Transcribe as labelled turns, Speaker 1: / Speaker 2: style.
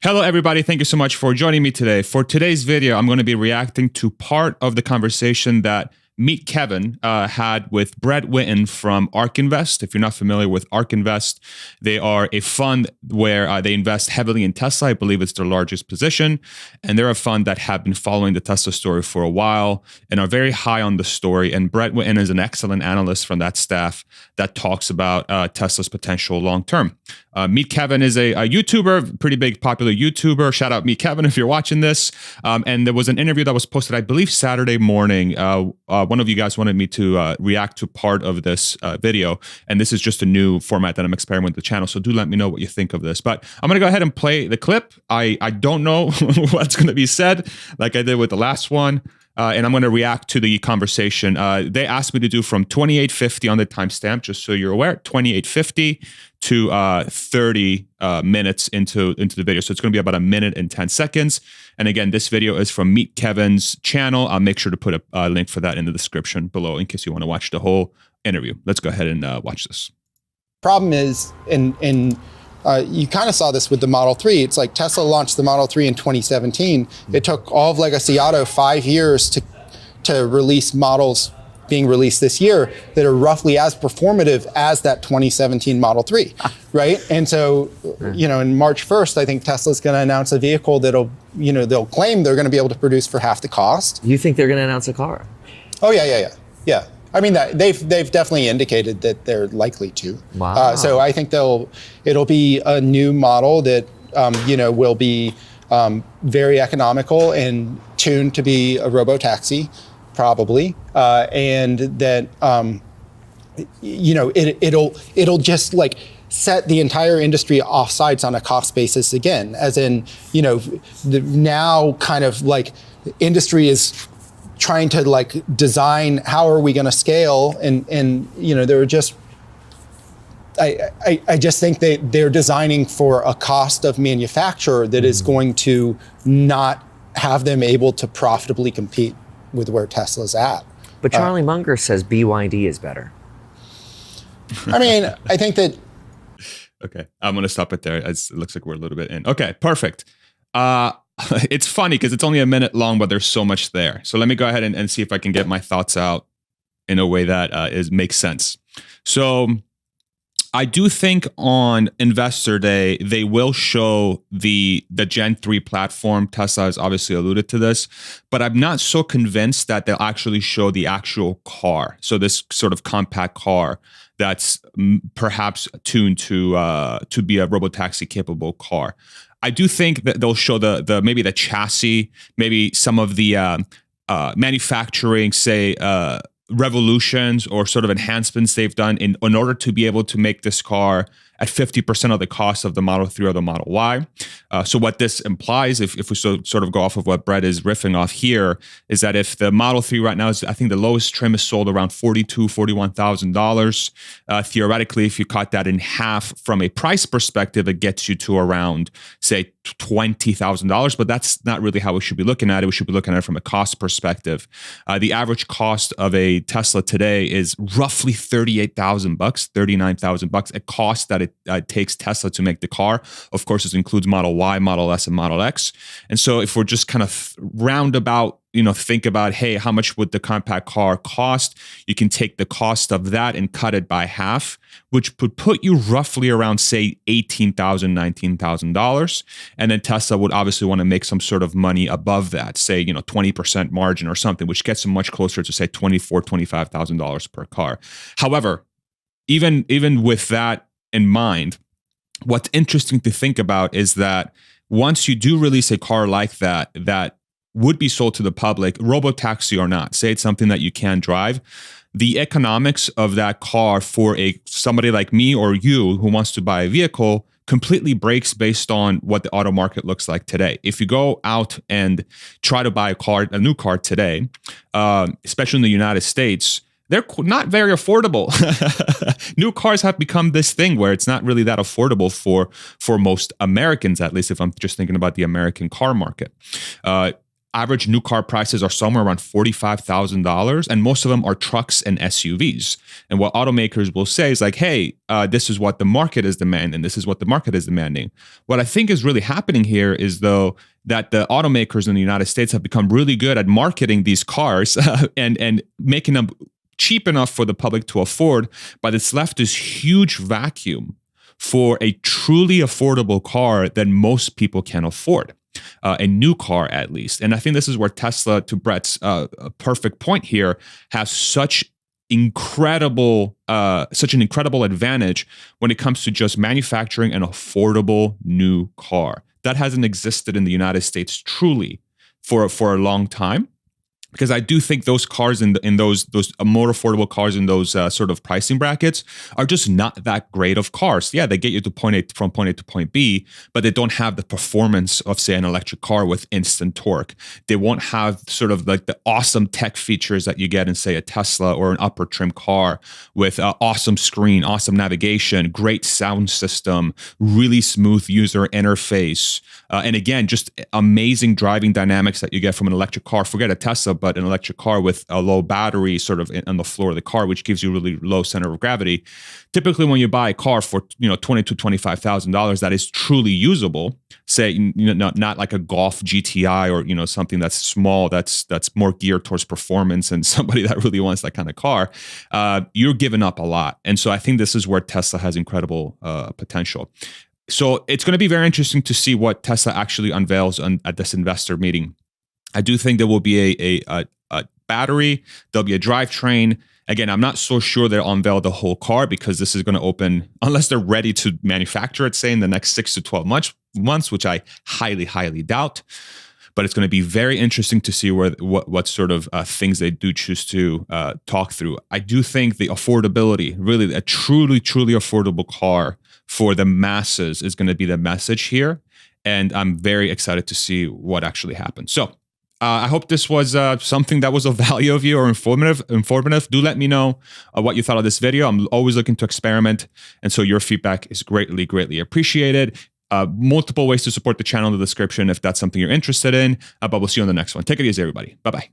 Speaker 1: Hello, everybody. Thank you so much for joining me today. For today's video, I'm going to be reacting to part of the conversation that Meet Kevin had with Brett Winton from ARK Invest. If you're not familiar with ARK Invest, they are a fund where they invest heavily in Tesla. I believe it's their largest position. And they're a fund that have been following the Tesla story for a while and are very high on the story. And Brett Winton is an excellent analyst from that staff that talks about Tesla's potential long-term. Meet Kevin is a YouTuber, pretty big, popular YouTuber. Shout out Meet Kevin if you're watching this. And there was an interview that was posted, I believe, Saturday morning. One of you guys wanted me to react to part of this video. And this is just a new format that I'm experimenting with the channel. So do let me know what you think of this. But I'm going to go ahead and play the clip. I don't know what's going to be said like I did with the last one. And I'm going to react to the conversation. They asked me to do from 28:50 on the timestamp, just so you're aware, 28:50 to 30 minutes into the video. So it's going to be about 1 minute and 10 seconds. And again, this video is from Meet Kevin's channel. I'll make sure to put a link for that in the description below in case you want to watch the whole interview. Let's go ahead and watch this.
Speaker 2: Problem is, you kind of saw this with the Model 3. It's like Tesla launched the Model 3 in 2017. It took all of Legacy Auto 5 years to release models being released this year that are roughly as performative as that 2017 Model 3, right? And so, in March 1st, I think Tesla's going to announce a vehicle that'll, they'll claim they're going to be able to produce for half the cost.
Speaker 3: You think they're going to announce a car?
Speaker 2: Oh, yeah. I mean, they've definitely indicated that they're likely to.
Speaker 3: Wow.
Speaker 2: So I think it'll be a new model that will be very economical and tuned to be a robo-taxi, probably, and that it'll just like set the entire industry offsides on a cost basis again, as in now kind of like the industry is trying to like design how are we going to scale, and there are just I just think they're designing for a cost of manufacture that is going to not have them able to profitably compete with where Tesla's at.
Speaker 3: But Charlie Munger says BYD is better.
Speaker 2: I mean, I think that.
Speaker 1: Okay, I'm going to stop it there. It looks like we're a little bit in. Okay, perfect. It's funny because it's only 1 minute long, but there's so much there. So let me go ahead and see if I can get my thoughts out in a way that makes sense. So I do think on Investor Day, they will show the Gen 3 platform. Tesla has obviously alluded to this, but I'm not so convinced that they'll actually show the actual car. So this sort of compact car that's perhaps tuned to be a robotaxi capable car. I do think that they'll show maybe the chassis, maybe some of the manufacturing, say, revolutions or sort of enhancements they've done in order to be able to make this car at 50% of the cost of the Model 3 or the Model Y. So what this implies, if we sort of go off of what Brett is riffing off here, is that if the Model 3 right now is, I think the lowest trim is sold around $42,000, $41,000. Theoretically, if you cut that in half from a price perspective, it gets you to around, say, $20,000. But that's not really how we should be looking at it. We should be looking at it from a cost perspective. The average cost of a Tesla today is roughly $38,000, $39,000. A cost that it takes Tesla to make the car. Of course, it includes Model Y, Model S, and Model X. And so if we're just kind of roundabout, think about, hey, how much would the compact car cost? You can take the cost of that and cut it by half, which would put you roughly around, say, $18,000, $19,000. And then Tesla would obviously want to make some sort of money above that, say, 20% margin or something, which gets them much closer to, say, $24,000, $25,000 per car. However, even with that in mind, what's interesting to think about is that once you do release a car like that would be sold to the public, robotaxi or not, say it's something that you can drive, the economics of that car for somebody like me or you who wants to buy a vehicle completely breaks based on what the auto market looks like today. If you go out and try to buy a new car today, especially in the United States, they're not very affordable. New cars have become this thing where it's not really that affordable for most Americans, at least if I'm just thinking about the American car market. average new car prices are somewhere around $45,000, and most of them are trucks and SUVs. And what automakers will say is like, hey, this is what the market is demanding. This is what the market is demanding. What I think is really happening here is, though, that the automakers in the United States have become really good at marketing these cars and making them cheap enough for the public to afford, but it's left this huge vacuum for a truly affordable car that most people can afford. A new car, at least. And I think this is where Tesla, to Brett's perfect point here, has such an incredible advantage when it comes to just manufacturing an affordable new car. That hasn't existed in the United States truly for a long time. Because I do think those cars in those more affordable cars in those sort of pricing brackets are just not that great of cars. Yeah, they get you to from point A to point B, but they don't have the performance of, say, an electric car with instant torque. They won't have sort of like the awesome tech features that you get in, say, a Tesla or an upper trim car with awesome screen, awesome navigation, great sound system, really smooth user interface, and again, just amazing driving dynamics that you get from an electric car. Forget a Tesla, but an electric car with a low battery sort of on the floor of the car, which gives you really low center of gravity. Typically, when you buy a car for $20,000 to $25,000, that is truly usable. Say, not like a Golf GTI or something that's small, that's more geared towards performance and somebody that really wants that kind of car. You're giving up a lot, and so I think this is where Tesla has incredible potential. So it's going to be very interesting to see what Tesla actually unveils at this investor meeting. I do think there will be a battery, there'll be a drivetrain. Again, I'm not so sure they'll unveil the whole car because this is going to open, unless they're ready to manufacture it, say in the next 6 to 12 months, which I highly, highly doubt. But it's going to be very interesting to see what sort of things they do choose to talk through. I do think the affordability, really a truly, truly affordable car for the masses is going to be the message here. And I'm very excited to see what actually happens. So I hope this was something that was of value of you or informative. Do let me know what you thought of this video. I'm always looking to experiment. And so your feedback is greatly, greatly appreciated. Multiple ways to support the channel in the description if that's something you're interested in. But we'll see you on the next one. Take it easy, everybody. Bye-bye.